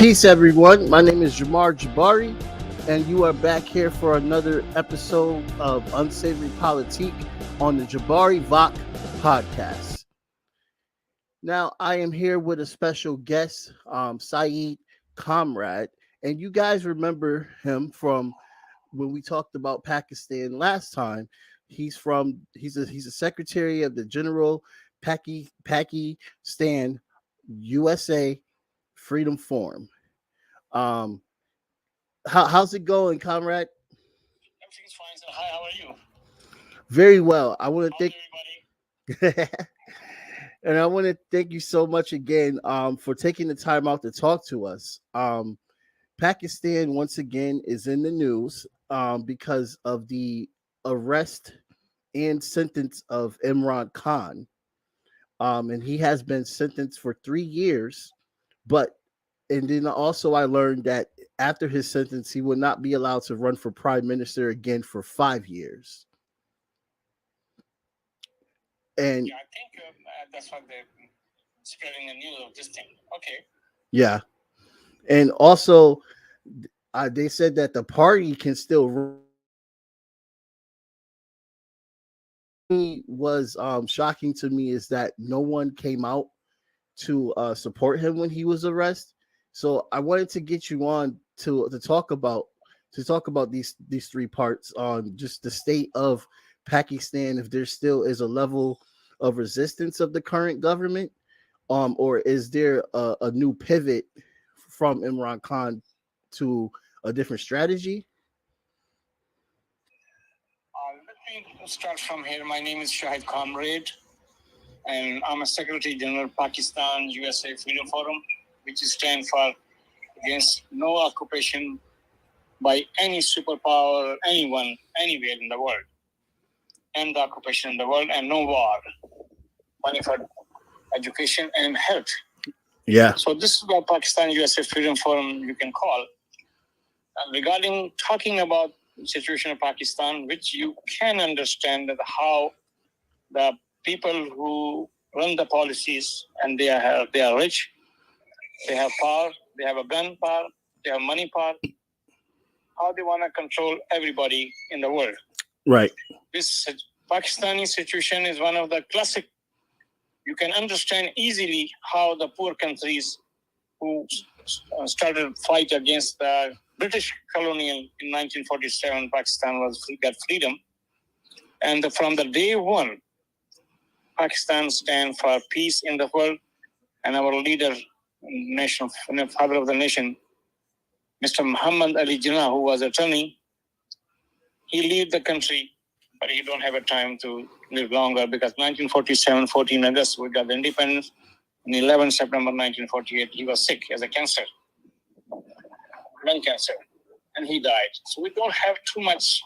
Peace, everyone. My name is Jamar Jabari, and you are back here for another episode of Unsavory Politik on the Jabari Vok podcast. Now, I am here with a special guest, Saeed Comrade, and you guys remember him from when we talked about Pakistan last time. He's a secretary of the General Pakistan USA Freedom Forum. Um, how's it going, comrade? Everything's fine, sir. Hi, how are you? Very well. I want How's to everybody? thank and I want to thank you so much again for taking the time out to talk to us. Pakistan once again is in the news because of the arrest and sentence of Imran Khan. And he has been sentenced for 3 years, but and then also I learned that after his sentence, he would not be allowed to run for prime minister again for 5 years. And Yeah, I think that's what they're spreading the news of this thing. Okay. yeah, and also they said that the party can still run. Was shocking to me is that no one came out to support him when he was arrested. So I wanted to get you on to talk about these three parts on just the state of Pakistan, if there still is a level of resistance of the current government, or is there a new pivot from Imran Khan to a different strategy? Let me start from here. My name is Shadid Comrade, and I'm a Secretary General Pakistan USA Freedom Forum, which stands for against no occupation by any superpower, anyone, anywhere in the world, and the occupation in the world, and no war, money for education and health. Yeah. So this is what Pakistan USA Freedom Forum you can call. Regarding talking about the situation of Pakistan, which you can understand that how the people who run the policies and they are rich, they have power, they have a gun power, they have money power, how they want to control everybody in the world. Right. This Pakistani situation is one of the classic. You can understand easily how the poor countries who started fight against the British colonial in 1947, Pakistan got freedom, and from the day one, Pakistan stand for peace in the world, and our leader, national father of the nation, Mr. Muhammad Ali Jinnah, who was attorney, he lead the country, but he don't have a time to live longer because 1947, 14 August, we got the independence. On 11 September 1948, he was sick as a cancer, lung cancer, and he died. So we don't have too much,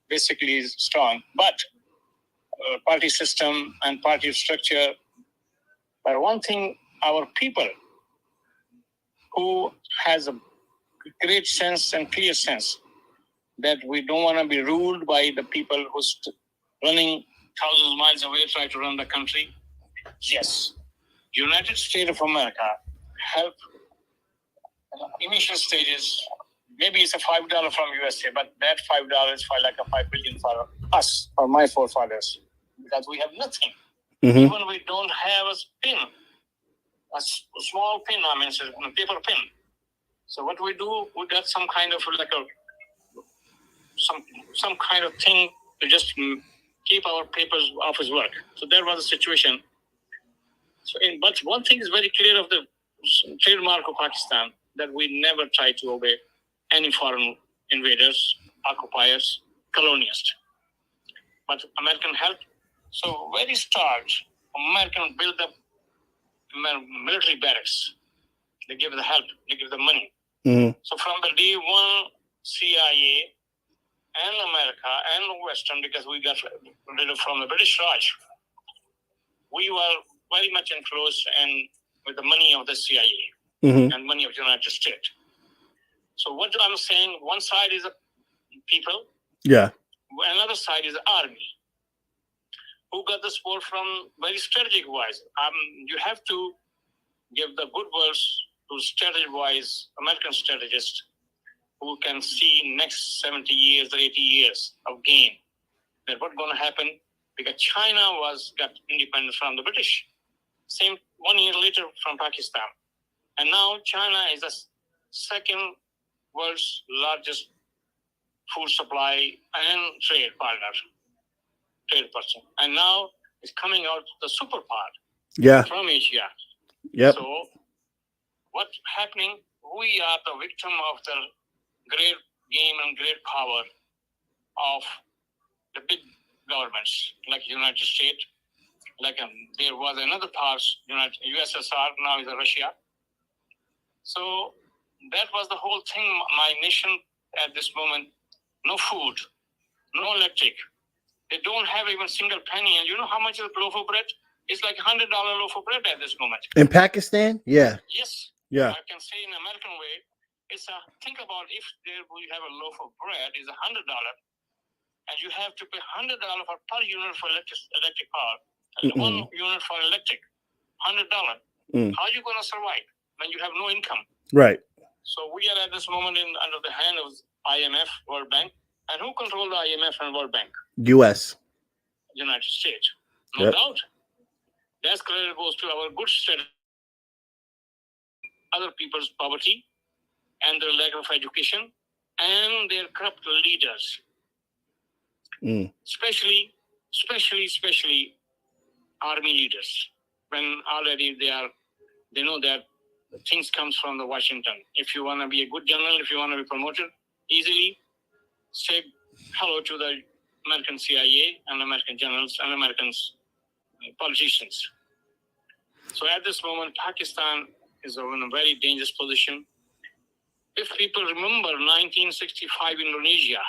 basically strong, but party system and party structure. But one thing, our people who has a great sense and clear sense that we don't want to be ruled by the people who's running thousands of miles away, try to run the country. Yes, United States of America help initial stages. Maybe it's a $5 from USA, but that $5 is for like a $5 billion for us, for my forefathers, because we have nothing. Mm-hmm. Even we don't have a pin, a small pin. I mean, it's a paper pin. So what we do, we got some kind of like a some kind of thing to just keep our papers off his work. So there was a situation. So, but one thing is very clear of the trademark of Pakistan, that we never try to obey any foreign invaders, occupiers, colonialists. But American help. So very start, American build up military barracks. They give the help, they give the money. Mm-hmm. So from the day one, CIA and America and Western, because we got rid of from the British Raj, we were very much enclosed and with the money of the CIA Mm-hmm. and money of the United States. So what I'm saying, one side is the people, Yeah. another side is the army, who got the support from very strategic wise. You have to give the good words to strategy-wise American strategists who can see next 70 years or 80 years of gain. That what's going to happen because China got independent from the British. Same 1 year later from Pakistan. And now China is the second world's largest food supply and trade person. And now it's coming out the superpower from Asia. Yep. So what's happening? We are the victim of the great game and great power of the big governments like United States, like there was another part, USSR, now is Russia. So that was the whole thing. My nation at this moment, no food, no electric. They don't have even single penny. And you know how much is a loaf of bread? It's like $100 loaf of bread at this moment. In Pakistan? Yeah. Yes. Yeah. I can say in American way, it's think about if we have a loaf of bread is $100, and you have to pay $100 per unit for electric power, and 1 unit for electric, $100. How are you going to survive when you have no income? Right. So we are at this moment under the hand of IMF, World Bank, and who control the IMF and World Bank? U.S. United States, no doubt. That's credit goes to our good strategy, other people's poverty, and their lack of education, and their corrupt leaders. Especially army leaders. When already they know that things comes from the Washington. If you want to be a good general, if you want to be promoted easily, say hello to the American CIA and American generals and Americans politicians. So at this moment, Pakistan is in a very dangerous position. If people remember 1965 Indonesia,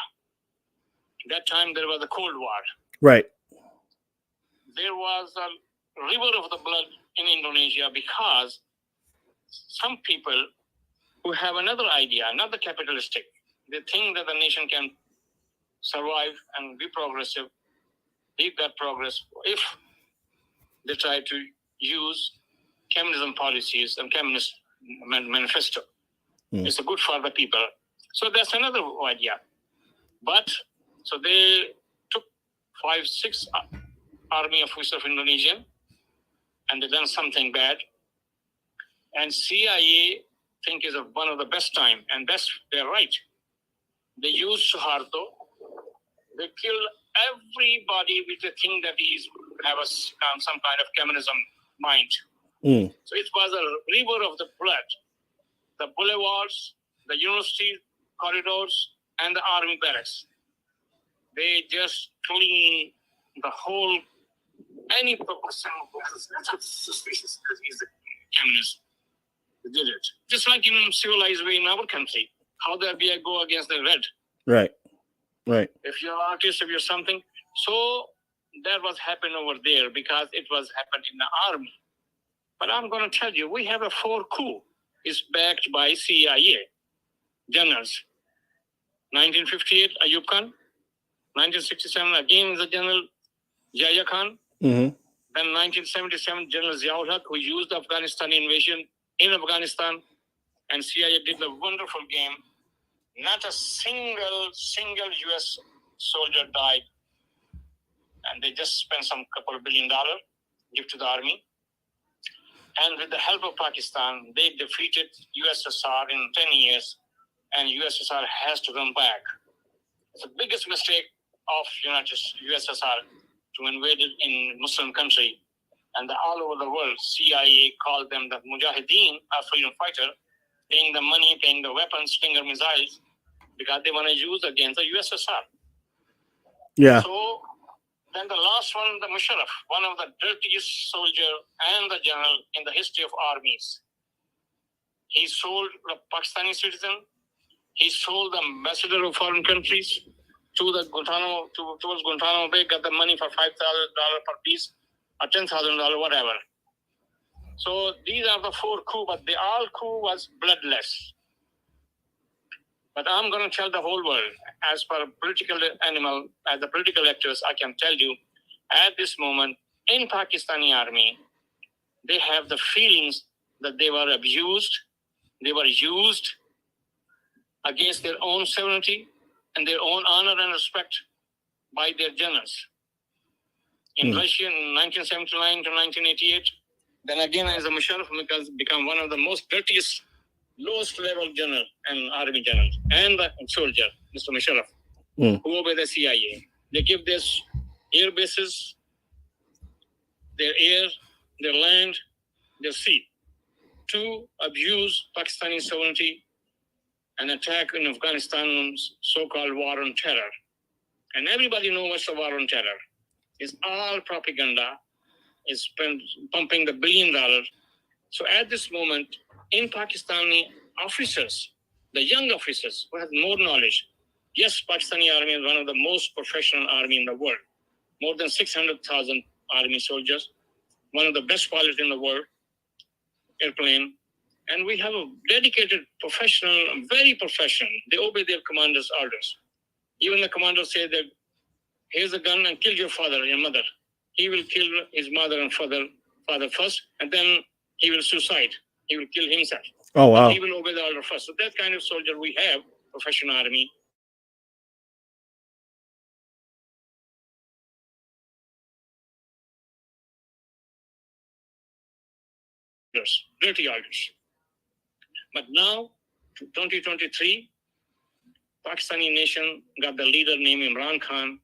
that time there was a Cold War. Right. There was a river of the blood in Indonesia because some people who have another idea, not the capitalistic, they think that the nation can survive and be progressive, lead that progress if they try to use communism policies and communist manifesto. It's good for the people. So that's another idea. But so they took 5-6 army officers of Indonesia, and they done something bad. And CIA think is one of the best time, and they're right. They use Suharto. They kill everybody with the thing that is have some kind of communism mind. So it was a river of the blood. The boulevards, the university corridors, and the army barracks. They just clean the whole, any person that's suspicious because he's a communist. They did it. Just like in civilized way in our country. How the FBI go against the red. Right. If you're an artist, if you're something. So that was happening over there because it was happened in the army. But I'm going to tell you, we have a 4 coup. It's backed by CIA generals. 1958, Ayub Khan. 1967, again the General Yahya Khan. Then 1977, General Ziaul Haq, who used the Afghanistan invasion in Afghanistan. And CIA did the wonderful game. Not a single U.S. soldier died. And they just spent some couple of $1 billion, give to the army. And with the help of Pakistan, they defeated USSR in 10 years. And USSR has to come back. It's the biggest mistake of USSR to invade it in Muslim country. And all over the world, CIA called them the Mujahideen, a freedom fighter, paying the money, paying the weapons, Stinger missiles, because they want to use against the USSR. Yeah. So then the last one, the Musharraf, one of the dirtiest soldier and the general in the history of armies. He sold the Pakistani citizen. He sold the ambassador of foreign countries to the towards Guantanamo Bay, got the money for $5,000 per piece or $10,000, whatever. So these are the 4 coups, but the all coup was bloodless. But I'm going to tell the whole world, as per political animal, as the political actors, I can tell you, at this moment, in Pakistani army, they have the feelings that they were abused, They were used against their own sovereignty and their own honor and respect by their generals. In Russia in 1979 to 1988, then again as a Musharraf has become one of the most dirtiest, lowest level general and army general and the soldier, Mr. Musharraf, who obey the CIA. They give this air bases, their air, their land, their sea to abuse Pakistani sovereignty and attack in Afghanistan's so-called war on terror. And everybody knows what's the war on terror. It's all propaganda. It's pumping the $1 billion. So at this moment, in Pakistani officers, the young officers who have more knowledge, yes, Pakistani army is one of the most professional army in the world. More than 600,000 army soldiers, one of the best pilots in the world, airplane. And we have a dedicated professional, very professional. They obey their commander's orders. Even the commander said that, here's a gun and kill your father, your mother. He will kill his mother and father first, and then he will suicide. He will kill himself. Oh, wow. But he will obey the order first. So that kind of soldier we have, professional army. Dirty orders. But now, 2023, Pakistani nation got the leader named Imran Khan,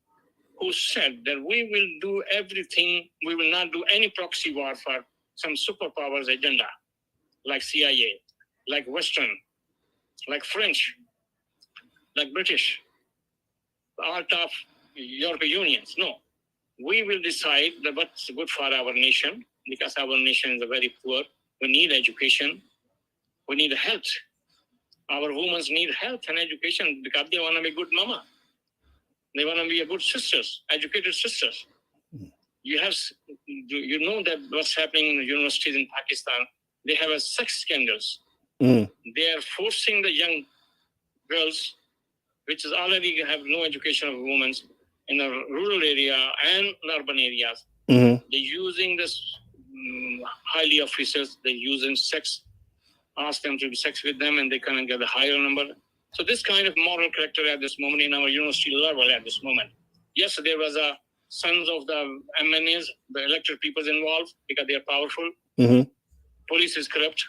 who said that we will do everything, we will not do any proxy war for some superpowers agenda, like CIA, like Western, like French, like British, all top European Unions. No, we will decide that what's good for our nation, because our nation is very poor. We need education. We need health. Our women need health and education because they want to be good mama. They want to be a good sisters, educated sisters. You know that what's happening in the universities in Pakistan, they have a sex scandals. They are forcing the young girls, which is already have no education of women in the rural area and urban areas. They're using this highly officers, they're using sex, ask them to have sex with them and they can get a higher number. So this kind of moral character at this moment in our university level at this moment. Yes, there was a sons of the MNAs, the elected peoples involved because they are powerful. Police is corrupt.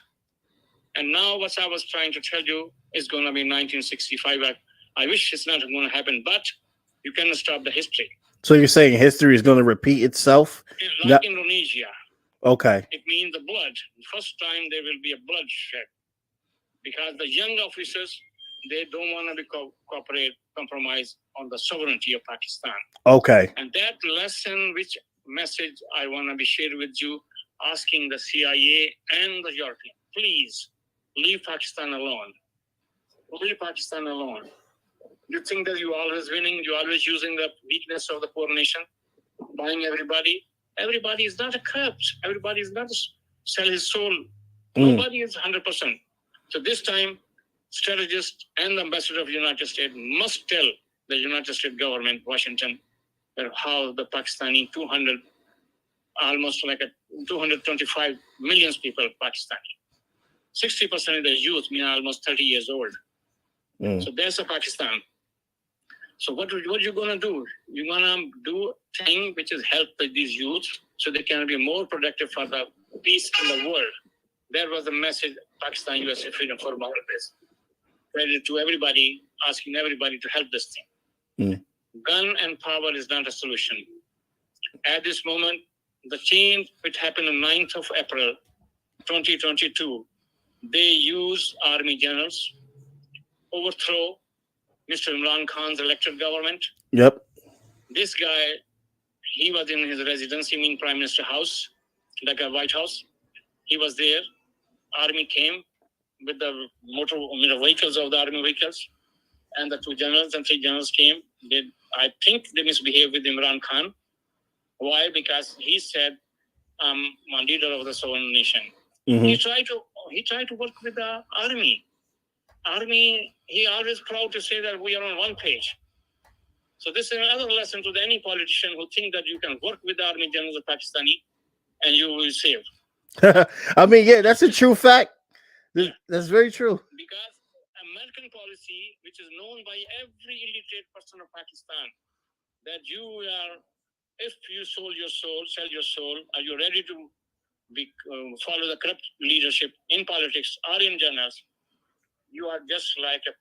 And now what I was trying to tell you is going to be 1965. I wish it's not going to happen, but you cannot stop the history. So you're saying history is going to repeat itself? Like Indonesia. Okay. It means the blood. The first time there will be a bloodshed. Because the young officers, they don't want to be compromise on the sovereignty of Pakistan. Okay. And that lesson, which message I want to be shared with you, asking the CIA and the European, please leave Pakistan alone. Leave Pakistan alone. You think that you're always winning, you're always using the weakness of the poor nation, buying everybody. Everybody is not a corrupt. Everybody is not to sell his soul. Nobody is 100%. So this time, strategist and the ambassador of the United States must tell the United States government, Washington, that how the Pakistani almost like 225 million people Pakistani. 60% of the youth, mean almost 30 years old. So that's a Pakistan. So what are you going to do? You're going to do thing which is help these youth so they can be more productive for the peace in the world. That was the message Pakistan USA Freedom for Moral Peace. Credit to everybody, asking everybody to help this thing. Gun and power is not a solution. At this moment, the change which happened on 9th of April, 2022, they use army generals, overthrow Mr. Imran Khan's elected government. Yep. This guy, he was in his residency, meaning Prime Minister House, like a White House. He was there. Army came with the vehicles of the army vehicles, and the 2 generals and 3 generals came. I think they misbehaved with Imran Khan. Why? Because he said, I'm leader of the sovereign nation. He tried to work with the army. Army, he always proud to say that we are on one page. So this is another lesson to any politician who think that you can work with the army generals of Pakistani and you will save. I mean, yeah, that's a true fact. That's very true. Because American policy, which is known by every illiterate person of Pakistan, that you are, if you sold your soul, sell your soul, are you ready to follow the corrupt leadership in politics or in journals? You are just like a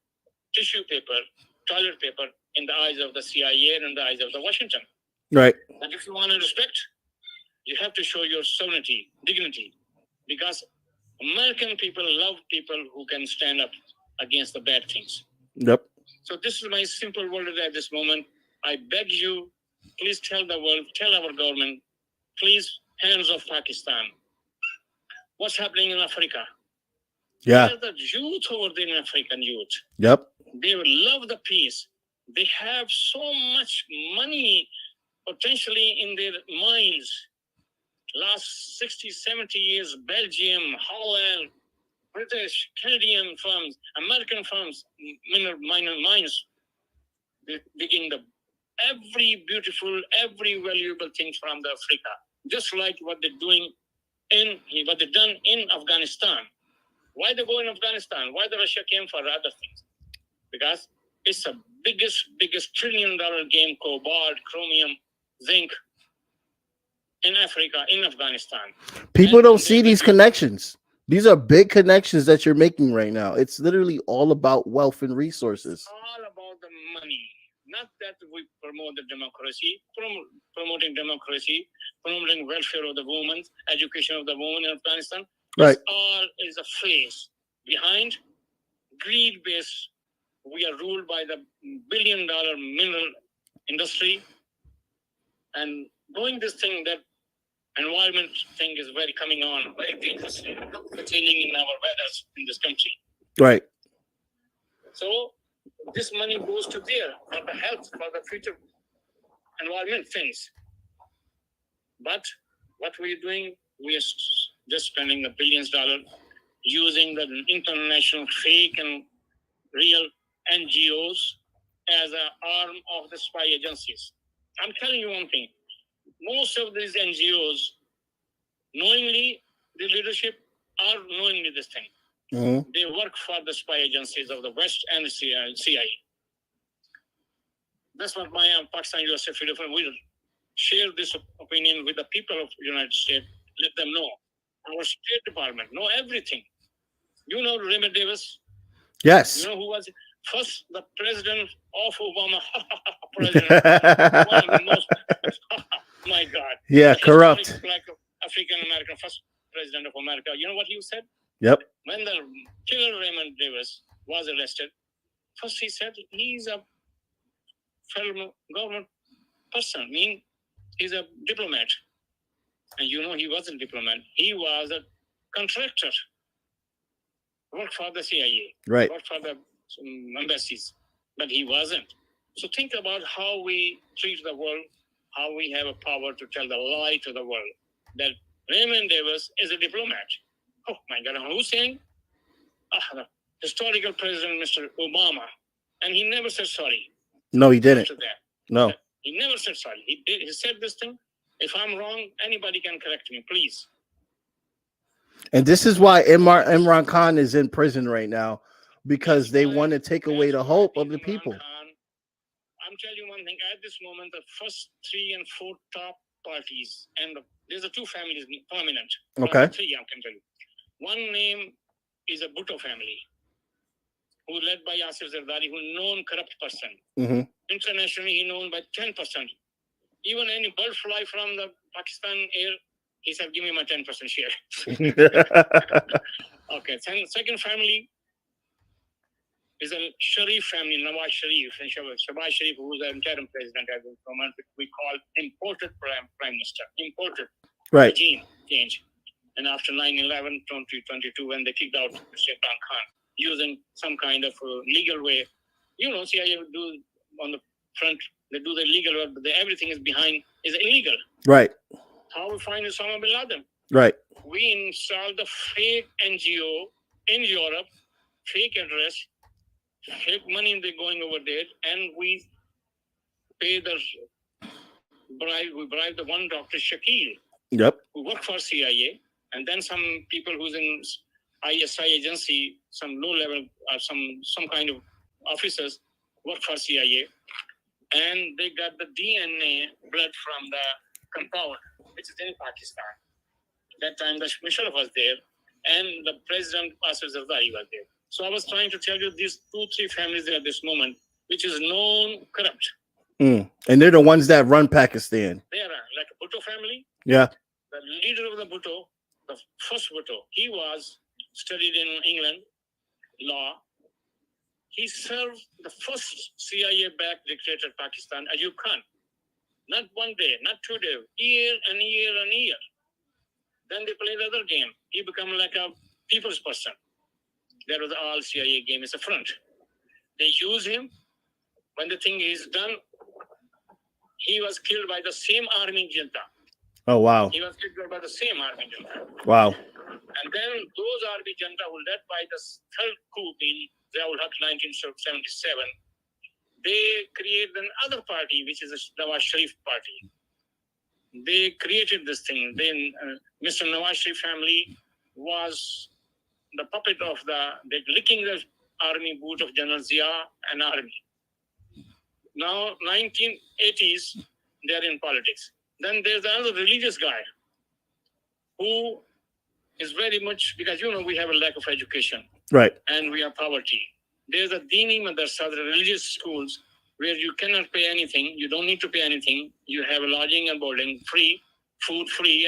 tissue paper, toilet paper in the eyes of the CIA and in the eyes of the Washington. Right. And if you want to respect, you have to show your sovereignty, dignity, because American people love people who can stand up against the bad things. Yep. So this is my simple word at this moment. I beg you, please tell the world, tell our government, please, hands off Pakistan. What's happening in Africa? Yeah. There's the youth over there in African youth. Yep. They will love the peace. They have so much money potentially in their minds. Last 60, 70 years, Belgium, Holland, British, Canadian firms, American firms, minor mines, digging every beautiful, every valuable thing from the Africa, just like what they're doing what they've done in Afghanistan. Why they go in Afghanistan? Why the Russia came for other things? Because it's the biggest trillion-dollar game, cobalt, chromium, zinc in Africa, in Afghanistan. People don't see these connections. These are big connections that you're making right now. It's literally all about wealth and resources. All about the money. Not that we promote the democracy, promoting democracy, promoting welfare of the women, education of the women in Afghanistan. Right. This all is a face behind greed-based. We are ruled by the billion-dollar mineral industry, and doing this thing, that environment thing is very coming on, very dangerously, failing in our weathers in this country. Right. So this money goes to there for the health, for the future environment things. But what we're doing, we are just spending the billions of dollars using the international fake and real NGOs as an arm of the spy agencies. I'm telling you one thing. Most of these NGOs, knowingly, the leadership are knowingly this thing. Mm-hmm. They work for the spy agencies of the West and the CIA. That's what my Pakistan USA Freedom will share this opinion with the people of the United States. Let them know. Our State Department know everything. You know Raymond Davis? Yes. You know who was first the president of Obama? President Obama, my God. Yeah, corrupt. Black African American first president of America. You know what he said? Yep. When the killer Raymond Davis was arrested, first he said he's a federal government person, meaning he's a diplomat. And you know he wasn't a diplomat. He was a contractor. Worked for the CIA. Right. Worked for the embassies. But he wasn't. So think about how we treat the world, how we have a power to tell the lie to the world that Raymond Davis is a diplomat. Oh my God, who's saying? The historical president, Mr. Obama. And he never said sorry. No, he didn't. After that. No. He never said sorry. He said this thing. If I'm wrong, anybody can correct me, please. And this is why Imran Khan is in prison right now, because they want to take away the hope of the people. I'm telling you one thing. At this moment, the first 3 and 4 top parties, and there's a 2 families prominent. Okay. 3, I can tell you. One name is a Bhutto family, who led by Asif Zardari, who is a known corrupt person. Mm-hmm. Internationally, he known by 10%. Even any bird fly from the Pakistan air, he said, give me my 10% share. Okay. Second family is a Sharif family, Nawaz Sharif, and Shahbaz Sharif, who was the interim president at the moment, which we call imported prime minister, imported regime change. And after 9/11, 2022, when they kicked out Imran Khan, using some kind of legal way, you know, CIA do on the front, they do the legal way, but everything is behind, is illegal. Right. How we find Osama bin Laden? Right. We installed the fake NGO in Europe, fake address, fake money they're going over there, and we pay the bribe. We bribe the one Dr. Shakil, yep, who worked for CIA, and then some people who's in ISI agency, some low level, some kind of officers work for CIA, and they got the DNA blood from the compound, which is in Pakistan. That time the Musharraf was there, and the president Asif Zardari was there. So I was trying to tell you these 2-3 families at this moment, which is known corrupt. And they're the ones that run Pakistan. They are like a Bhutto family. Yeah. The leader of the Bhutto, the first Bhutto, he was studied in England, law. He served the first CIA-backed dictator Pakistan, Ayub Khan. Not one day, not 2 days, year and year and year. Then they played the other game. He became like a people's person. That was all CIA game. It's a front. They use him. When the thing is done, he was killed by the same army junta. Oh, wow. He was killed by the same army junta. Wow. And then those army junta were led by the third coup in Ziaul-Haq 1977. They created another party, which is the Nawaz Sharif party. They created this thing. Then Mr. Nawaz Sharif family was the puppet of they licking the army boot of General Zia and army. Now, 1980s, they're in politics. Then there's another religious guy who is very much, because, we have a lack of education. Right. And we have poverty. There's a Dini Madrasa, the religious schools, where you cannot pay anything. You don't need to pay anything. You have lodging and boarding free, food free.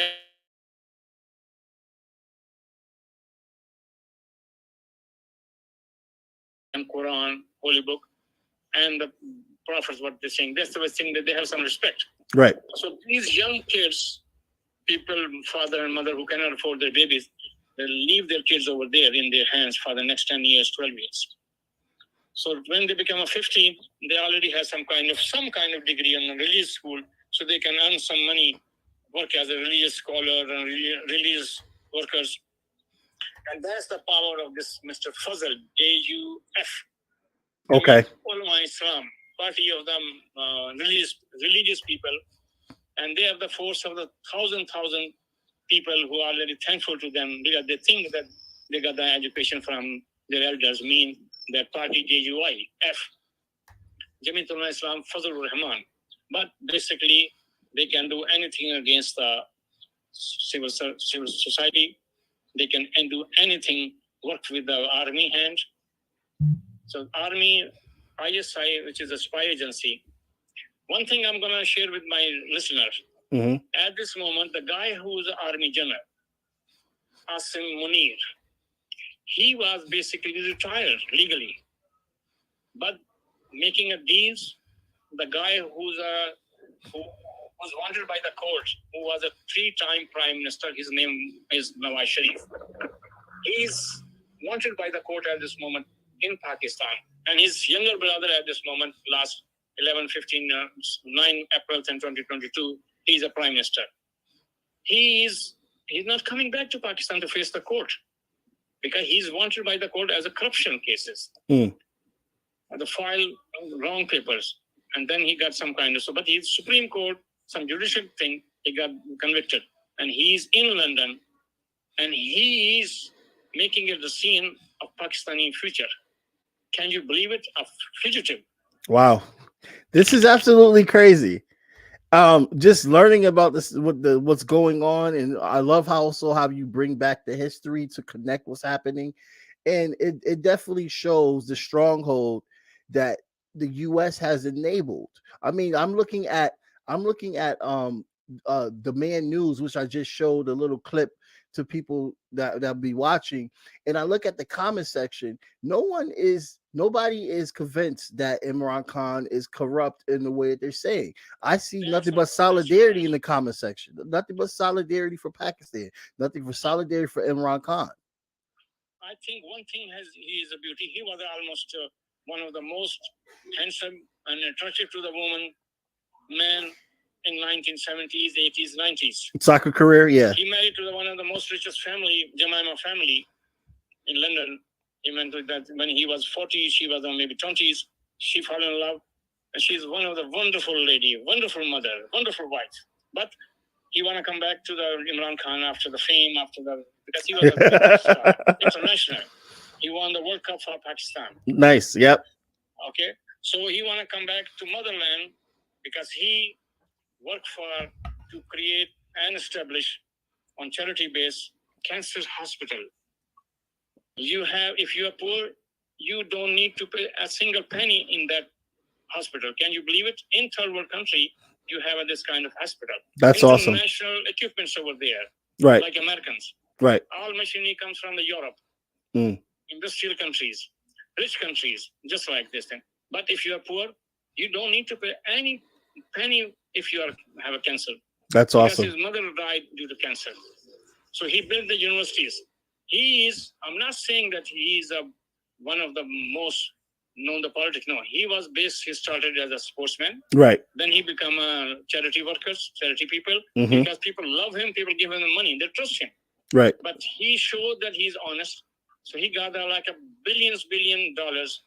And Quran, holy book, and the prophets, what they're saying. That's the thing that they have some respect. Right. So these young kids, people, father and mother who cannot afford their babies, they leave their kids over there in their hands for the next 10 years, 12 years. So when they become 15, they already have some kind of degree in a religious school, so they can earn some money, work as a religious scholar and religious workers. And that's the power of this Mr. Fazl, AUF. Okay. Ulama Islam, party of them, religious people, and they have the force of the thousand people who are really thankful to them because they think that they got the education from their elders, mean that party JUIF, Jamiat Ulama Islam Fazl Rahman. But basically, they can do anything against the civil society. They can do anything, work with the army hand. So army, ISI, which is a spy agency. One thing I'm going to share with my listeners. Mm-hmm. At this moment, the guy who's the army general, Asim Munir, he was basically retired legally. But making a deals, the guy who was wanted by the court, who was a 3-time prime minister, his name is Nawaz Sharif. He's wanted by the court at this moment in Pakistan. And his younger brother at this moment, last 9 April 2022, he's a prime minister. He's not coming back to Pakistan to face the court because he's wanted by the court as a corruption cases. The file wrong papers. And then he got some kind of, but he's Supreme Court, some judicial thing, he got convicted. And he's in London and he is making it the scene of Pakistani future. Can you believe it? A fugitive. Wow. This is absolutely crazy. Just learning about this, what's going on, and I love how you bring back the history to connect what's happening, and it definitely shows the stronghold that the U.S. has enabled. I mean, I'm looking at Demand News, which I just showed a little clip to people that'll be watching, and I look at the comment section. Nobody is convinced that Imran Khan is corrupt in the way that they're saying. I see nothing but solidarity in the comment section. Nothing but solidarity for Pakistan. Nothing for solidarity for Imran Khan. I think one thing he is a beauty. He was almost one of the most handsome and attractive to the woman man in 1970s, 80s, 90s. Soccer career, yeah. He married to one of the most richest family, Jemima family in London. He went with that when he was 40, she was maybe 20s. She fell in love. And she's one of the wonderful lady, wonderful mother, wonderful wife. But he want to come back to the Imran Khan after the fame, after the because he was a big star, international. He won the World Cup for Pakistan. Nice. Yep. Okay. So he want to come back to motherland because he worked to create and establish on charity base cancer hospital. If you are poor, you don't need to pay a single penny in that hospital. Can you believe it? In third world country, you have this kind of hospital. That's awesome. International equipments over there, right? Like Americans, right? All machinery comes from the Europe, industrial countries, rich countries, just like this thing. But if you are poor, you don't need to pay any penny if you have a cancer. That's awesome. Because his mother died due to cancer. So he built the universities. I'm not saying that he is one of the most known the politics. No, he started as a sportsman. Right. Then he become a charity people. Because people love him, people give him the money, they trust him. Right. But he showed that he's honest. So he got like $1 billion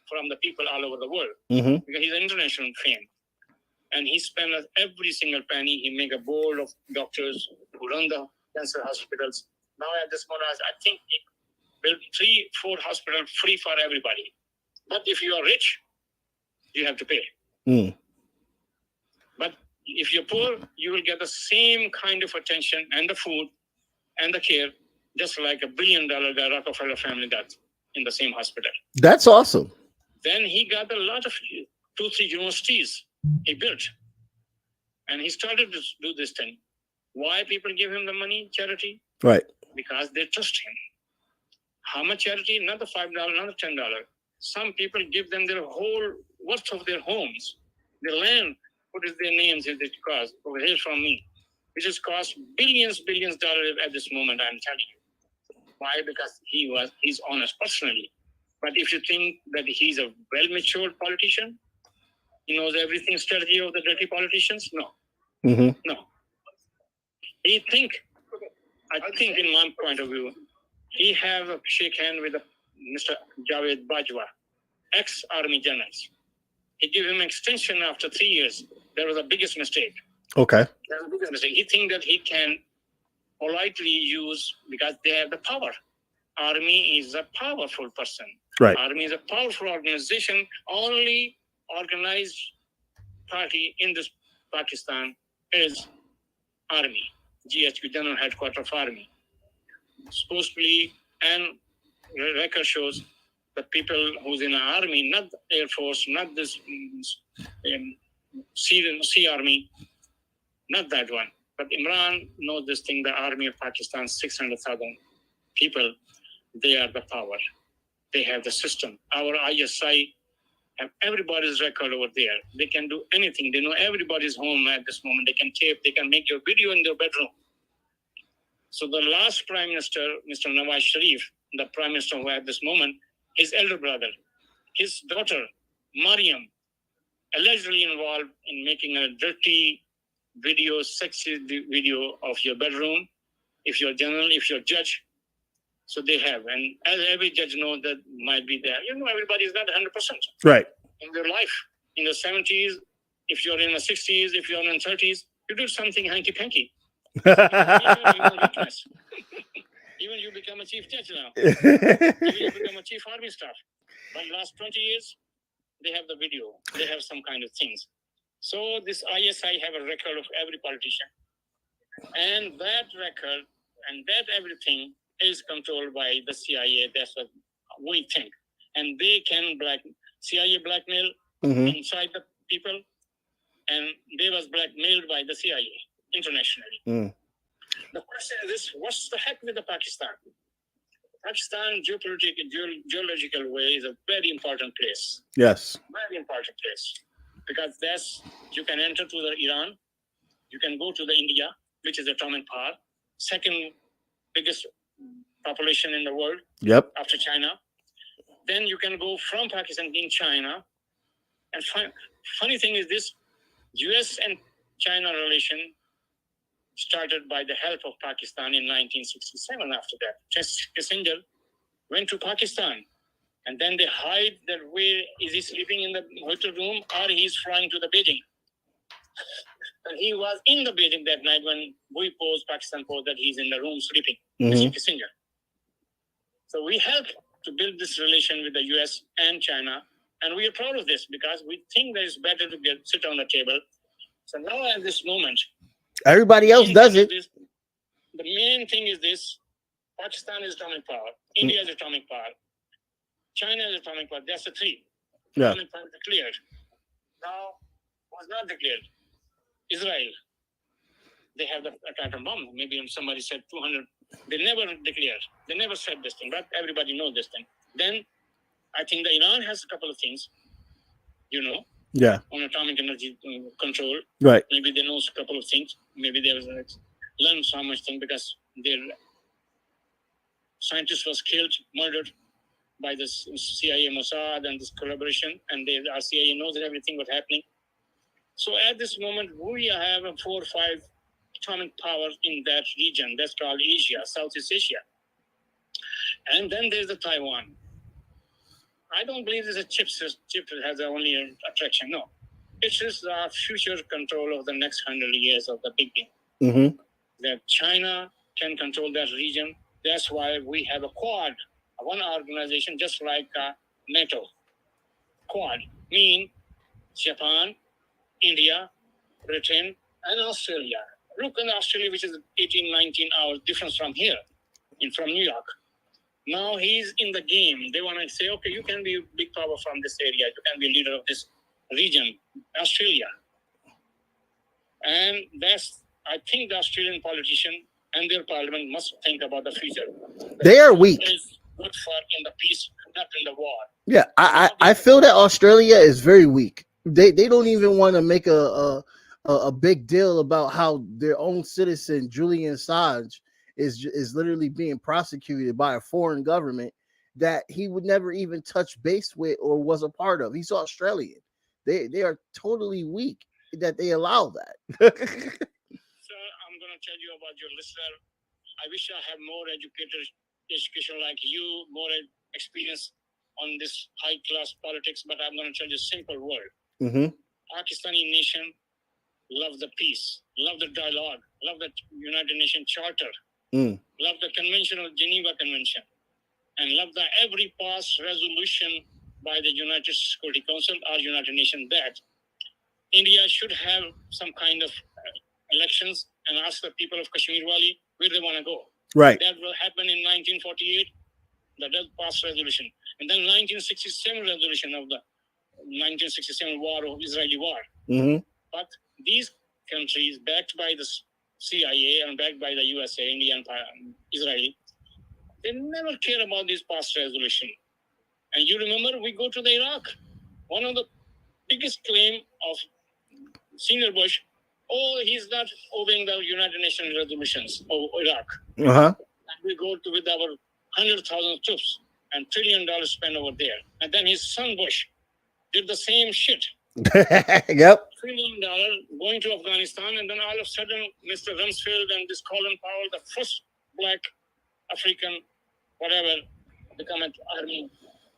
from the people all over the world. Because he's an international fame. And he spent every single penny. He make a board of doctors who run the cancer hospitals. Now at this moment, I think he built 3-4 hospitals free for everybody. But if you are rich, you have to pay. But if you're poor, you will get the same kind of attention and the food and the care, just like $1 billion the Rockefeller family got in the same hospital. That's awesome. Then he got a lot of 2-3 universities he built. And he started to do this thing. Why people give him the money, charity? Right. Because they trust him. How much charity? Not the $5, not the $10. Some people give them their whole worth of their homes, their land. What is their names? Is it cost? Over here from me, which has cost billions dollars at this moment. I'm telling you. Why? Because he's honest personally. But if you think that he's a well-matured politician, he knows everything strategy of the dirty politicians. No. No. I think in my point of view, he have a shake hand with Mr. Javed Bajwa, ex-army generals. He gave him extension after 3 years. That was the biggest mistake. Okay. That was the biggest mistake. He think that he can politely use because they have the power. Army is a powerful person. Right. Army is a powerful organization. Only organized party in this Pakistan is Army, GHQ, General Headquarters of Army. Supposedly, and record shows the people who's in the Army, not the Air Force, not this Sea Army, not that one. But Imran knows this thing, the Army of Pakistan, 600,000 people, they are the power. They have the system. Our ISI have everybody's record over there. They can do anything. They know everybody's home at this moment. They can tape, they can make your video in their bedroom. So the last Prime Minister, Mr. Nawaz Sharif, the Prime Minister who at this moment, his elder brother, his daughter, Mariam, allegedly involved in making a dirty video, sexy video of your bedroom, if you're general, if you're judge. So they have. And as every judge knows that might be there. Everybody is not 100%. Right. In their life. In the 70s, if you're in the 60s, if you're in the 30s, you do something hanky-panky. Even you become a chief judge now. Even you become a chief army staff. But last 20 years, they have the video. They have some kind of things. So this ISI have a record of every politician. And that record and that everything is controlled by the CIA. That's what we think. And they can CIA blackmail inside the people. And they was blackmailed by the CIA internationally. The question is this, what's the heck with the Pakistan? Pakistan geological way is a very important place. Yes. Very important place. Because you can enter to the Iran, you can go to the India, which is atomic power, second biggest population in the world. Yep. After China. Then you can go from Pakistan in China. And funny thing is this, US and China relation started by the help of Pakistan in 1967 after that. Kissinger went to Pakistan and then they hide that where is he sleeping in the hotel room or he's flying to the Beijing. And he was in the Beijing that night when we Pakistan posed that he's in the room sleeping, Mr. Kissinger. So we helped to build this relation with the US and China, and we are proud of this because we think that it's better to sit on the table. So now at this moment, everybody else does it. The main thing is this: Pakistan is atomic power, India is atomic power, China is atomic power. That's the three. Yeah. Atomic power declared. Now, was not declared. Israel. They have the atom bomb. Maybe somebody said 200. They never declared. They never said this thing, but everybody knows this thing. Then I think the Iran has a couple of things, Yeah. on atomic energy control. Right. Maybe they know a couple of things. Maybe they learned so much thing because their scientist was killed, murdered by the CIA, Mossad, and this collaboration, and our CIA knows everything what's happening. So at this moment, we have 4 or 5 atomic powers in that region. That's called Asia, Southeast Asia. And then there's the Taiwan. I don't believe there's a chip has only attraction. No. It's just our future control of the next 100 years of the big game. Mm-hmm. That China can control that region. That's why we have a Quad, one organization just like NATO. Quad mean Japan, India, Britain, and Australia. Look in Australia, which is 18, 19 hours difference from here, from New York. Now he's in the game. They want to say, okay, you can be a big power from this area. You can be a leader of this region, Australia. And I think the Australian politician and their parliament must think about the future. They are weak. Is good for in the peace, not in the war. Yeah, I feel that Australia is very weak. They don't even want to make a big deal about how their own citizen Julian Assange is literally being prosecuted by a foreign government that he would never even touch base with or was a part of. He's Australian. They are totally weak that they allow that. So I'm going to tell you about your listener. I wish I have more education like you, more experience on this high class politics, but I'm going to tell you a simple word. Mm-hmm. Pakistani nation love the peace, love the dialogue, love the United Nations Charter, love the Geneva Convention, and love the every past resolution by the United Security Council or United Nations that India should have some kind of elections and ask the people of Kashmir Valley where they want to go. Right. That will happen in 1948, the past resolution. And then 1967 resolution of the 1967 war of Israeli war. Mm-hmm. But these countries backed by the CIA and backed by the USA, India and Israel, they never care about this past resolution. And you remember we go to the Iraq. One of the biggest claim of Senior Bush, he's not obeying the United Nations resolutions of Iraq. Uh-huh. And we go with our 100,000 troops and $1 trillion spent over there. And then his son Bush did the same shit. Yep. $1 trillion going to Afghanistan, and then all of a sudden, Mr. Rumsfeld and this Colin Powell, the first black African, whatever, become an army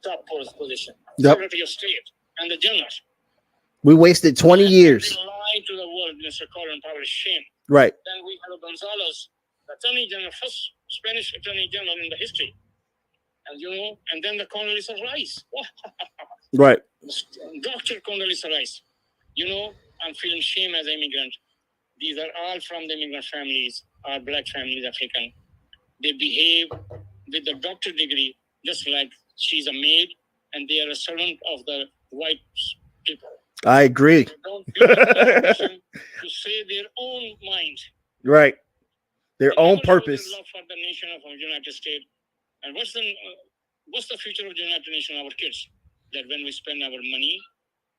top position. Yep. Secretary of State and the general. We wasted 20 years. We lied to the world, Mr. Colin Powell. Shame. Right. Then we have Gonzalez, the Attorney General, first Spanish Attorney General in the history. And and then the Condoleezza Rice. Right. Dr. Condoleezza Rice. I'm feeling shame as an immigrant. These are all from the immigrant families, our black families, African. They behave with the doctor degree just like she's a maid, and they are a servant of the white people. I agree. They don't feel the obligation to say their own mind. Right. Their They own never show their purpose. love for the nation of the United States. And what's the future of the United Nations, our kids? That when we spend our money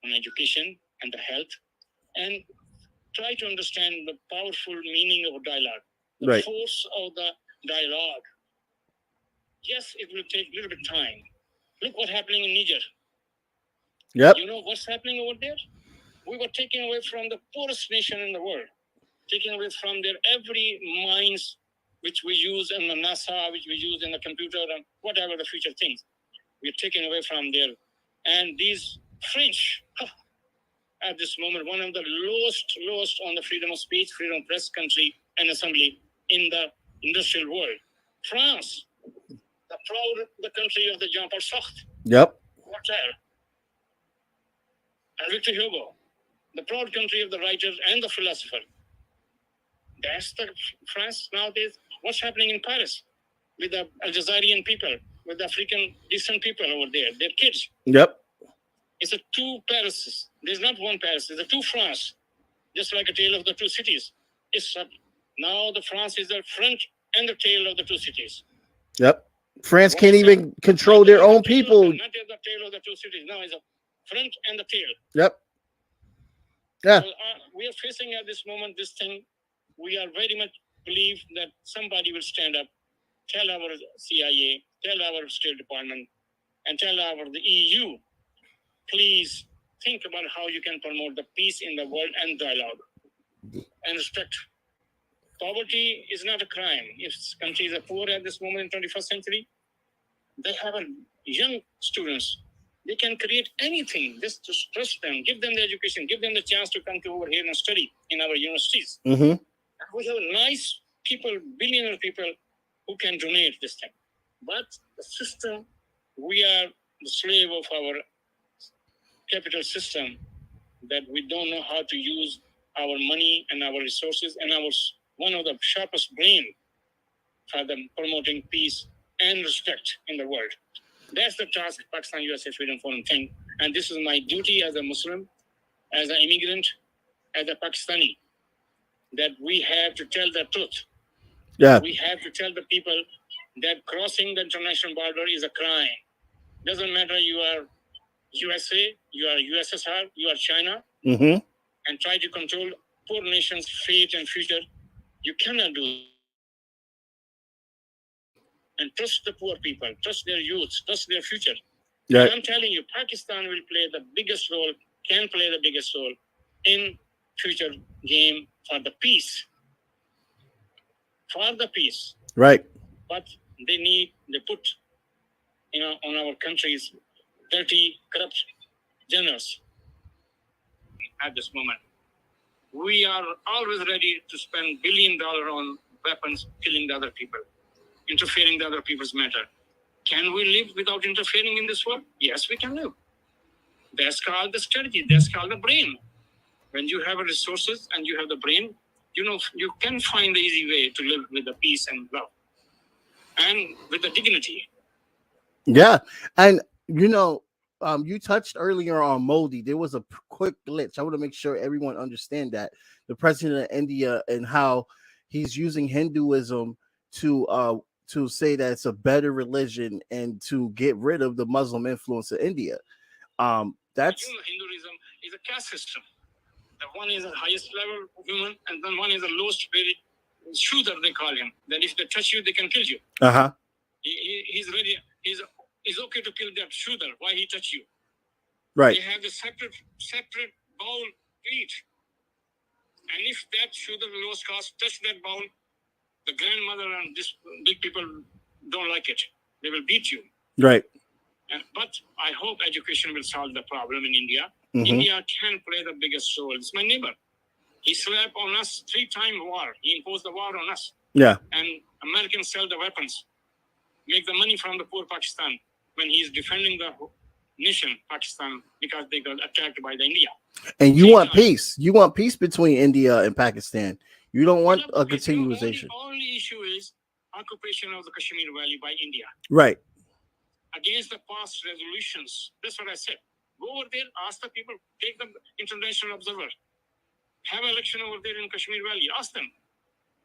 on education and the health, and try to understand the powerful meaning of dialogue, the Right. force of the dialogue. Yes, it will take a little bit of time. Look what's happening in Niger. Yep. You know what's happening over there? We were taken away from the poorest nation in the world, taken away from their every mines which we use in the NASA, which we use in the computer, and whatever the future things. We're taken away from there. And these French, at this moment, one of the lowest on the freedom of speech, freedom of press country and assembly in the industrial world. France, the proud the country of the Jean-Paul Sartre. Yep. Voltaire. And Victor Hugo. The proud country of the writer and the philosopher. That's the France nowadays. What's happening in Paris with the Algerian people, with the African descent people over there, their kids? Yep. It's a two Parises. There's not one Paris. There's a two France, just like a tale of the two cities. Now the France is the front and the tail of the two cities. Yep. France can't even control their own people. Not the tail of the two cities. Now it's a front and the tail. Yep. Yeah. So, we are facing at this moment this thing. We are very much believe that somebody will stand up, tell our CIA, tell our State Department, and tell the EU, please think about how you can promote the peace in the world and dialogue and respect. Poverty is not a crime. If countries are poor at this moment in 21st century, they have young students. They can create anything. Just trust them, give them the education, give them the chance to come to over here and study in our universities. Mm-hmm. We have nice people, billionaire people who can donate this thing. But the system, we are the slave of our capital system, that we don't know how to use our money and our resources and one of the sharpest brain for them promoting peace and respect in the world. That's the task Pakistan USA Freedom Forum thing. And this is my duty as a Muslim, as an immigrant, as a Pakistani, that we have to tell the truth. Yeah. We have to tell the people that crossing the international border is a crime. Doesn't matter you are USA, you are USSR, you are China, Mm-hmm. and try to control poor nations' fate and future. You cannot do that. And trust the poor people, trust their youth, trust their future. Yeah. And I'm telling you, Pakistan will play the biggest role, can play the biggest role in future game for the peace. For the peace. Right. But they put, on our country's dirty, corrupt generals at this moment. We are always ready to spend $1 billion on weapons, killing the other people, interfering in other people's matter. Can we live without interfering in this world? Yes, we can live. That's called the strategy. That's called the brain. When you have resources and you have the brain, you can find the easy way to live with the peace and love and with the dignity. Yeah. And, you touched earlier on Modi. There was a quick glitch. I want to make sure everyone understand that the president of India and how he's using Hinduism to say that it's a better religion and to get rid of the Muslim influence of India. That's Hinduism is a caste system. The one is the highest level human, and then one is the lowest, very shooter they call him. That if they touch you, they can kill you. Uh-huh. He's ready. It's okay to kill that shooter. Why he touch you? Right. They have the separate bowl to eat. And if that shooter lost caste touch that bowl, the grandmother and these big people don't like it. They will beat you. Right. But I hope education will solve the problem in India. Mm-hmm. India can play the biggest role. It's my neighbor. He slapped on us 3-time war. He imposed the war on us. Yeah. And Americans sell the weapons, make the money from the poor Pakistan when he's defending the nation, Pakistan, because they got attacked by the India. And you want peace. You want peace between India and Pakistan. You don't want a continuation. The only issue is occupation of the Kashmir Valley by India. Right. Against the past resolutions. That's what I said. Go over there, ask the people, take the international observer, have an election over there in Kashmir Valley, ask them.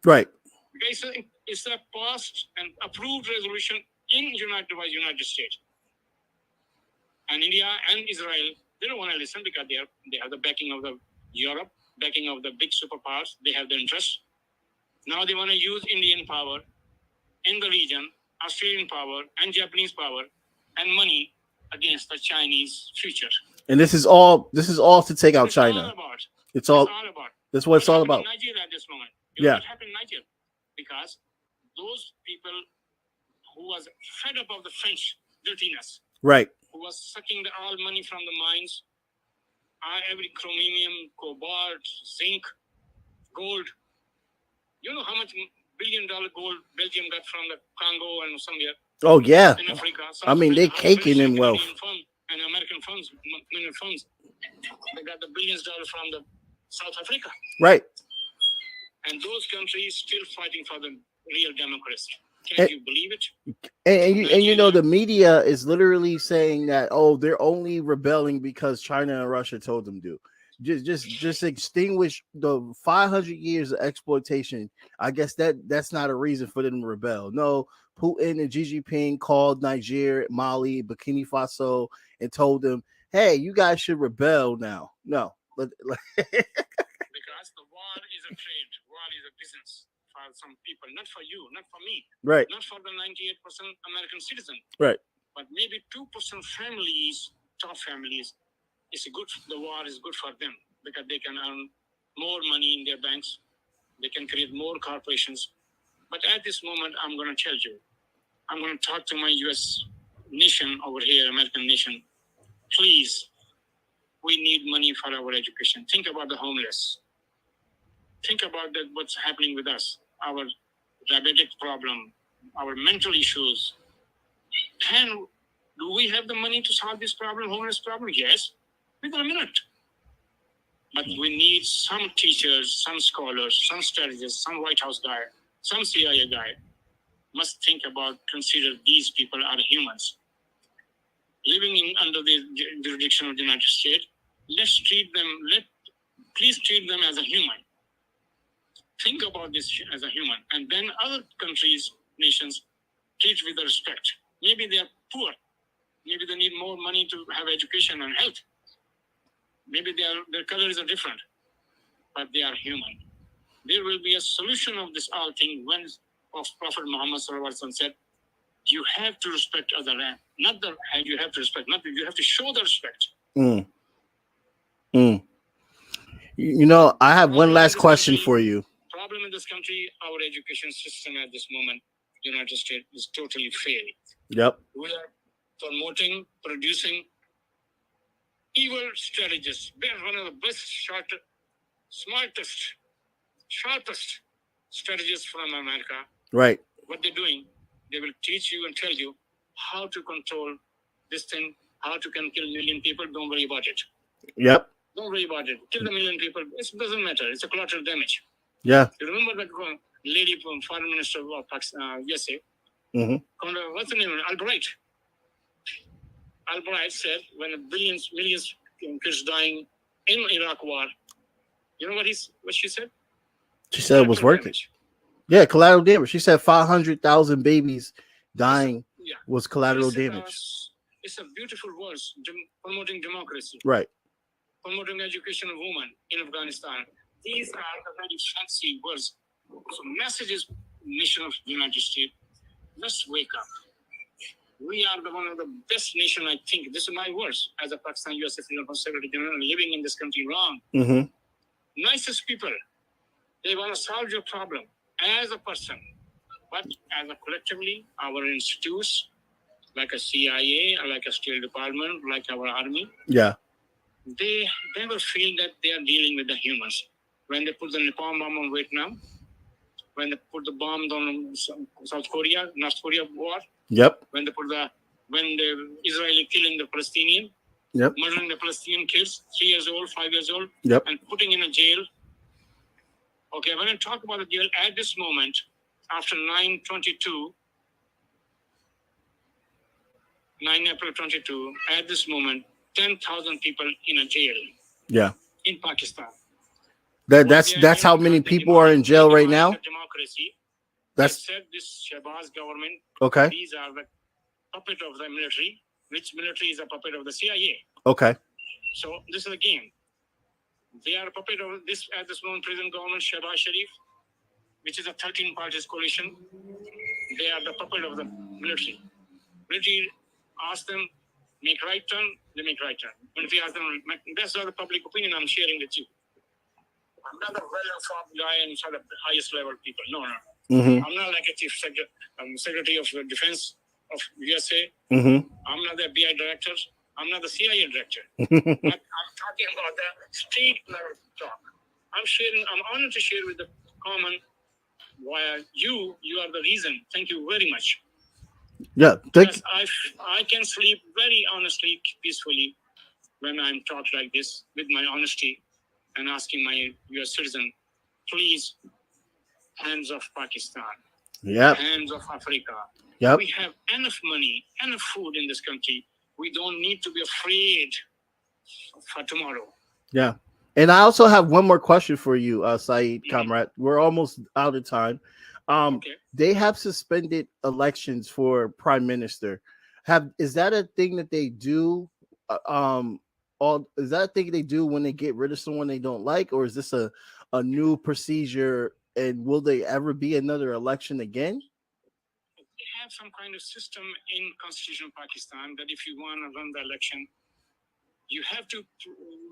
Right. Because it's a past and approved resolution in United States. And India and Israel, they don't want to listen because they have the backing of the Europe, backing of the big superpowers. They have the interest. Now they want to use Indian power in the region, Australian power and Japanese power and money against the Chinese future. And this is all to take out China. It's all about. That's what it's all about. In Nigeria at this moment. What happened in Nigeria? Because those people who was fed up of the French dirtiness, right, who was sucking all money from the mines, every chromium, cobalt, zinc, gold. You know how much $1 billion gold Belgium got from the Congo and somewhere? Oh yeah. In Africa, I mean, they caking in wealth. And American funds, million funds. They got the billions of dollars from the South Africa. Right. And those countries still fighting for the real democracy. Can you believe it? And you know, the media is literally saying that, oh, they're only rebelling because China and Russia told them to. Just extinguish the 500 years of exploitation. I guess that's not a reason for them to rebel. No, Putin and Xi Jinping called Niger, Mali, Burkina Faso and told them, hey, you guys should rebel now. No. Because the war is a trade, war is a business for some people, not for you, not for me. Right. Not for the 98% American citizen. Right. But maybe 2% families, top families, the war is good for them because they can earn more money in their banks. They can create more corporations. But at this moment, I'm going to tell you, I'm going to talk to my U.S. nation over here, American nation. Please, we need money for our education. Think about the homeless. Think about what's happening with us, our diabetic problem, our mental issues. Do we have the money to solve this problem, homeless problem? Yes, within a minute. But we need some teachers, some scholars, some strategists, some White House guy, some CIA guy must consider these people are humans. Living under the jurisdiction of the United States, please treat them as a human. Think about this as a human. And then other countries, nations, treat with respect. Maybe they are poor. Maybe they need more money to have education and health. Maybe their colors are different, but they are human. There will be a solution of this whole thing when Prophet Muhammad said, you have to respect other land. Not the hand you have to respect, not you have to show the respect. You know, I have one last question for you. Problem in this country, our education system at this moment, United States, is totally failing. Yep. We are producing evil strategists. They're one of the best, smartest, sharpest strategists from America. Right. What they're doing, they will teach you and tell you how to control this thing, how to kill a million people. Don't worry about it. Yep. Don't worry about it. Kill the million people. It doesn't matter. It's a collateral damage. Yeah. You remember that lady from Foreign Minister of Pakistan, USA? Mm-hmm. What's the name? Albright. Albright said when millions kids dying in Iraq war, you know what she said? She said it was working. Damage. Yeah, collateral damage. She said 500,000 babies dying was collateral damage. It's a beautiful words, promoting democracy. Right. Promoting education of women in Afghanistan. These are the very fancy words. So messages, mission of the United States. Let's wake up. We are one of the best nation, I think. This is my words as a Pakistan U.S. Secretary General living in this country wrong. Mm-hmm. Nicest people. They want to solve your problem as a person. But as a collectively, our institutes, like a CIA, like a State Department, like our army. Yeah. They never feel that they are dealing with the humans. When they put the napalm bomb on Vietnam, when they put the bomb on South Korea, North Korea war. Yep. When the Israeli killing the Palestinian, yep, murdering the Palestinian kids, 3 years old, 5 years old, yep, and putting in a jail. Okay, when I talk about the jail at this moment, after 9 April 22, at this moment, 10,000 people in a jail. Yeah. In Pakistan. That's how many people are in jail right now. Democracy. That's said this Shahbaz government. Okay. These are the puppet of the military. Which military is a puppet of the CIA? Okay. So this is a game. They are a puppet of this at this moment present government Shahbaz Sharif, which is a 13 parties coalition. They are the puppet of the military. Military ask them make right turn, they make right turn. When we ask them, that's not the public opinion I'm sharing with you. I'm not a well-informed guy and sort of the highest level people. No. Mm-hmm. I'm not like a chief secretary of defense of USA. Mm-hmm. I'm not the FBI director. I'm not the CIA director. I'm talking about the state level talk. I'm honored to share with the common why you are the reason. Thank you very much. Yeah. Yes, I can sleep very honestly, peacefully when I'm taught like this with my honesty and asking my US citizen, please, hands of Pakistan, Yep. hands of Africa. Yep. We have enough money, enough food in this country. We don't need to be afraid for tomorrow. Yeah. And I also have one more question for you, Saeed, Mhm. comrade. We're almost out of time. Okay. They have suspended elections for prime minister. Is that a thing that they do? All is that a thing they do when they get rid of someone they don't like, or is this a new procedure? And will they ever be another election again? They have some kind of system in Constitution of Pakistan that if you want to run the election, you have to.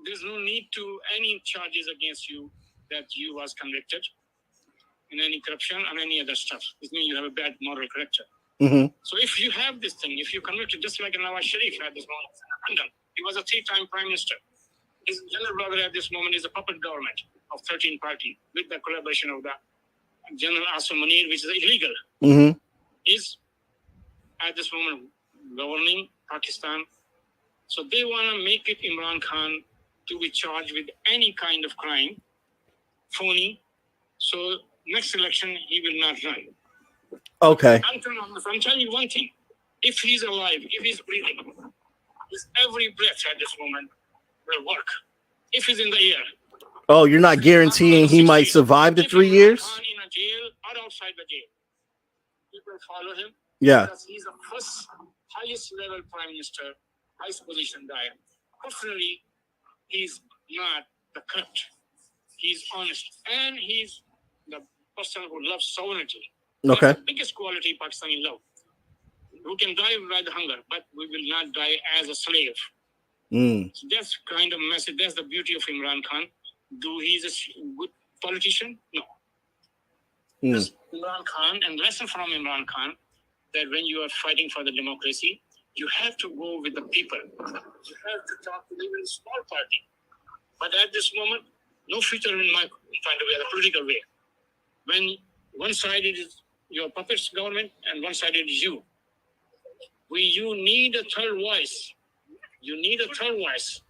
There's no need to any charges against you that you was convicted in any corruption or any other stuff. This means you have a bad moral character. Mm-hmm. So if you have this thing, if you convicted, just like Nawaz Sharif at this moment in London, he was a 3-time prime minister. His general brother at this moment is a puppet government of 13 party with the collaboration of the General Asim Munir, which is illegal, Mm-hmm. is at this moment governing Pakistan. So they want to make it Imran Khan to be charged with any kind of crime, phony. So next election, he will not run. Okay. I'm telling you one thing. If he's alive, if he's breathing, his every breath at this moment will work. If he's in the air. Oh, you're not guaranteeing he might survive the 3 years? In a jail or outside the jail. People follow him. Yeah. Because he's the first highest level prime minister, highest position guy. Fortunately, he's not the corrupt. He's honest. And he's the person who loves sovereignty. Okay. That's the biggest quality Pakistani love. We can die by the hunger, but we will not die as a slave. So that's kind of message. That's the beauty of Imran Khan. Do he's a good politician? No. Imran Khan, and lesson from Imran Khan, that when you are fighting for the democracy, you have to go with the people. You have to talk to even a small party. But at this moment, no future in my point of view, the political way. When one side is your puppets government and one side is you. You need a third voice. You need a third voice.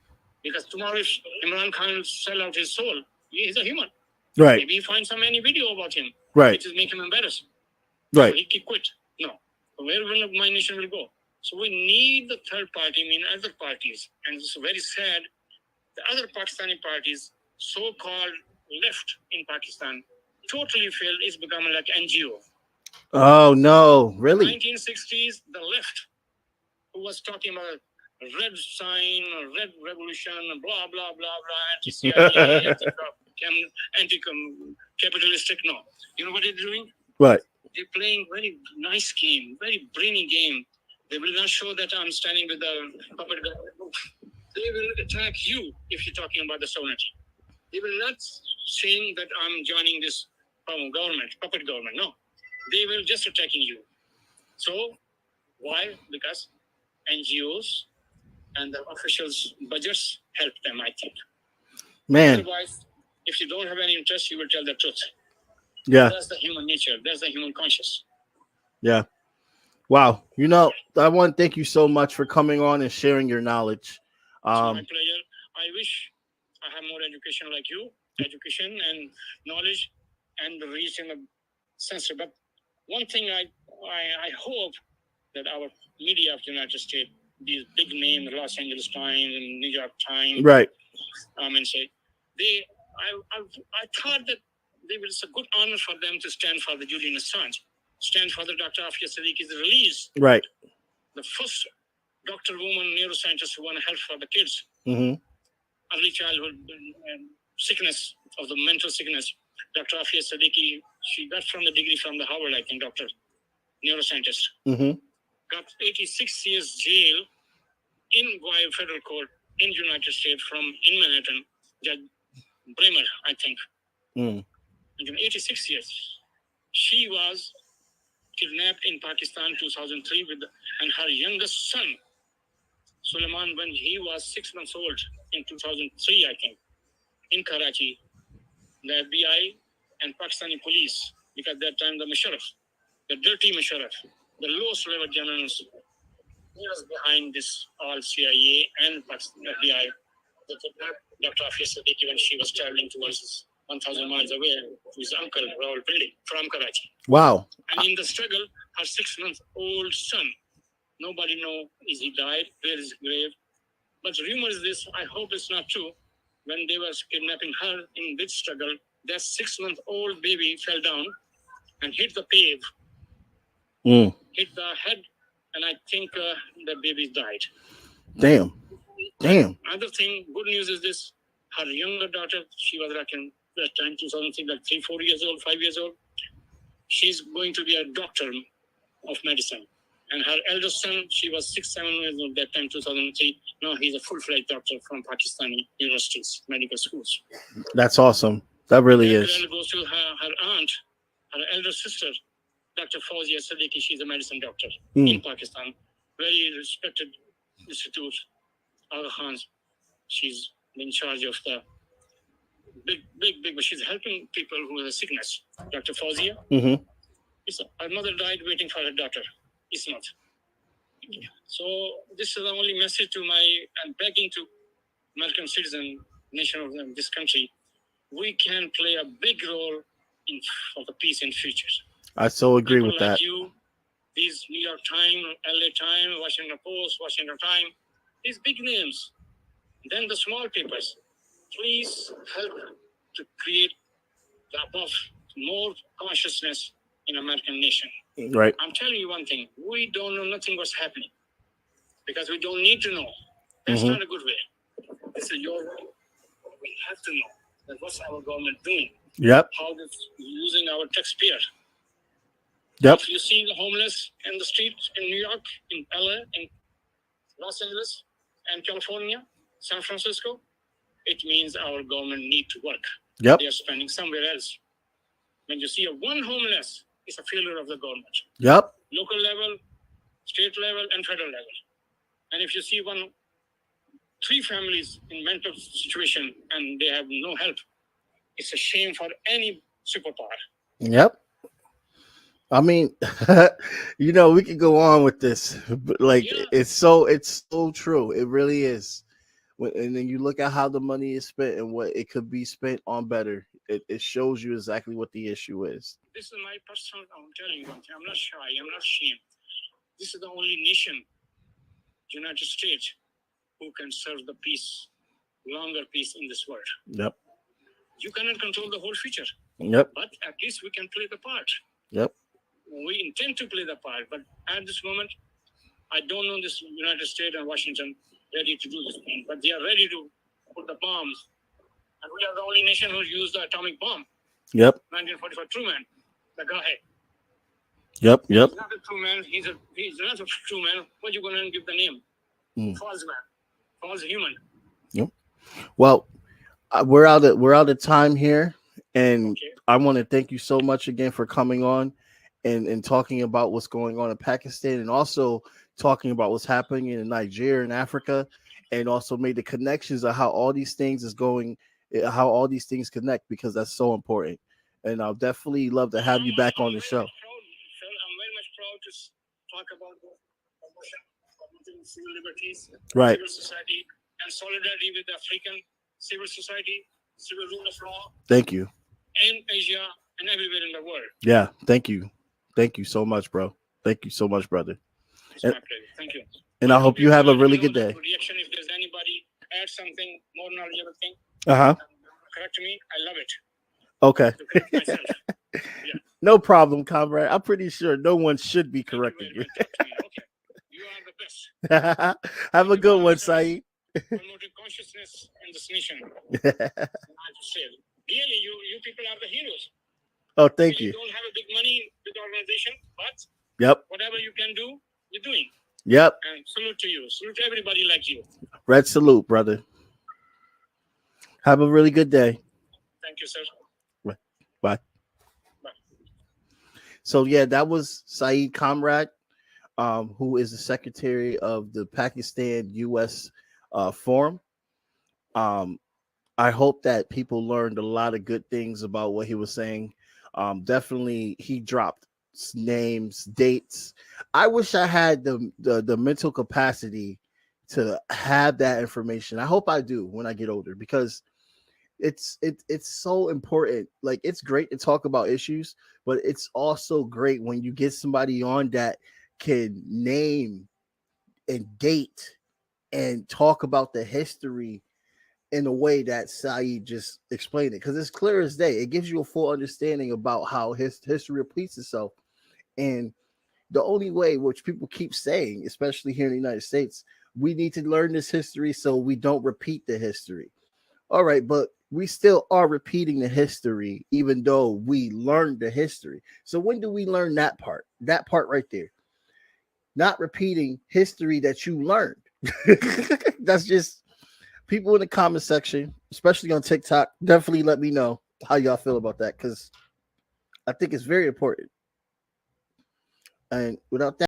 Because tomorrow if Imran Khan will sell out his soul, he is a human. Right. Maybe you find any video about him. Right. Which is make him embarrassed. Right. So he quit. No. Where will my nation will go? So we need the third party, other parties. And it's very sad. The other Pakistani parties, so-called left in Pakistan, totally failed. It's become like NGO. Oh no, really? 1960s, the left, who was talking about red sign, red revolution, blah, blah, blah, blah, anti-CIA, anti-capitalistic. No. You know what they're doing? What? They're playing very nice game, very brainy game. They will not show that I'm standing with the puppet government. They will attack you if you're talking about the sovereignty. They will not saying that I'm joining this government, puppet government. No. They will just attacking you. So, why? Because NGOs and the officials' budgets help them, I think. Man. Otherwise, if you don't have any interest, you will tell the truth. Yeah. That's the human nature. That's the human conscience. Yeah. Wow. I want to thank you so much for coming on and sharing your knowledge. It's my pleasure. I wish I have more education like you, education and knowledge and reach in the sense. But one thing I hope that our media of the United States, these big names, the Los Angeles Times and New York Times, right? I thought that it's a good honor for them to stand for the Julian Assange, stand for the Dr. Afia Sadiqi's release. Right. The first doctor, woman, neuroscientist who want to help for the kids. Mm-hmm. Early childhood sickness, of the mental sickness. Dr. Afia Sadiqi, she got from the degree from the Harvard, I think, doctor, neuroscientist. Mm-hmm. Got 86 years jail in federal court in United States in Manhattan. Judge Bremer, I think. Mm. In 86 years. She was kidnapped in Pakistan 2003 and her youngest son, Suleiman, when he was 6 months old in 2003, I think, in Karachi, the FBI and Pakistani police, because at that time the Musharraf, the dirty Musharraf, the lowest level generals, he was behind this all CIA and FBI. They kidnapped Dr. Afia Siddiqui when she was traveling towards 1,000 miles away to his uncle, Rawalpindi, from Karachi. Wow. And in the struggle, her 6-month-old son, nobody knows is he died, where is his grave. But the rumor is this, I hope it's not true. When they were kidnapping her in this struggle, that 6-month-old baby fell down and hit the pave, hit the head, and I think the baby died. Damn. Another thing, good news is this, her younger daughter, she was like in that time, 2003, like 3, 4 years old, 5 years old. She's going to be a doctor of medicine. And her eldest son, she was 6, 7 years old that time, 2003. Now he's a full-fledged doctor from Pakistani universities, medical schools. That's awesome. That really is. Then goes to her aunt, her elder sister, Dr. Fawzia Siddiqui. She's a medicine doctor in Pakistan. Very respected institute. Aga Khan's. She's in charge of the big, but she's helping people who have a sickness. Dr. Fawzia. Her mother died waiting for her daughter, Ismat. So this is the only message to I'm begging to American citizen, nation of this country, we can play a big role for the peace in future. I so agree people with that. You, these New York Times, LA Times, Washington Post, Washington Times, these big names, then the small papers, please help to create the above more consciousness in American nation. Right. I'm telling you one thing, we don't know nothing what's happening because we don't need to know. That's not a good way. This is your way. We have to know that what's our government doing. Yep. How it's using our taxpayer. Yep. If you see the homeless in the streets in New York, in LA, in Los Angeles, and California, San Francisco, it means our government need to work. Yep. They are spending somewhere else. When you see one homeless, it's a failure of the government. Yep. Local level, state level, and federal level. And if you see 3 families in mental situation and they have no help, it's a shame for any superpower. Yep. I mean, we could go on with this, but it's so true. It really is. And then you look at how the money is spent and what it could be spent on better. It shows you exactly what the issue is. This is my personal, I'm telling you one thing. I'm not shy. I'm not ashamed. This is the only nation, United States, who can serve the peace, longer peace in this world. Yep. You cannot control the whole future. Yep. But at least we can play the part. Yep. We intend to play the part, but at this moment, I don't know this United States and Washington ready to do this thing, but they are ready to put the bombs. And we are the only nation who used the atomic bomb. Yep. 1945 Truman, the guy. Yep. He's not a true man. He's not a true man. What are you going to give the name? False man. False human. Yep. Well, we're out of time here, and I want to thank you so much again for coming on and talking about what's going on in Pakistan, and also talking about what's happening in Nigeria and Africa, and also made the connections of how all these things connect, because that's so important. And I'll definitely love to have you back on the show. I'm very much proud to talk about civil liberties, right, civil society, and solidarity with the African civil society, civil rule of law. Thank you. In Asia and everywhere in the world. Yeah, thank you. Thank you so much, bro. Thank you so much, brother. It's my pleasure. Thank you. And I hope you have a really good day. Reaction, if there's anybody add something more knowledgeable thing, correct me. I love it. Okay. Yeah. No problem, comrade. I'm pretty sure no one should be correcting you. Okay. You are the best. Have a good one, Saeed. Promoting consciousness in this nation. I have to say, really, you people are the heroes. Oh, thank you. You don't have a big money, big organization, but whatever you can do, you're doing. Yep. And salute to you. Salute to everybody like you. Red salute, brother. Have a really good day. Thank you, sir. Bye. So yeah, that was Saeed Comrade, who is the secretary of the Pakistan-U.S. Forum. I hope that people learned a lot of good things about what he was saying. Definitely, he dropped names, dates. I wish I had the mental capacity to have that information. I hope I do when I get older, because it's so important. Like, it's great to talk about issues, but it's also great when you get somebody on that can name and date and talk about the history in a way that Saeed just explained it, because it's clear as day. It gives you a full understanding about how his history repeats itself. And the only way, which people keep saying, especially here in the United States, we need to learn this history so we don't repeat the history. All right, but we still are repeating the history, even though we learned the history. So when do we learn that part? That part right there. Not repeating history that you learned. That's just people in the comment section, especially on TikTok. Definitely let me know how y'all feel about that, because I think it's very important. And without that,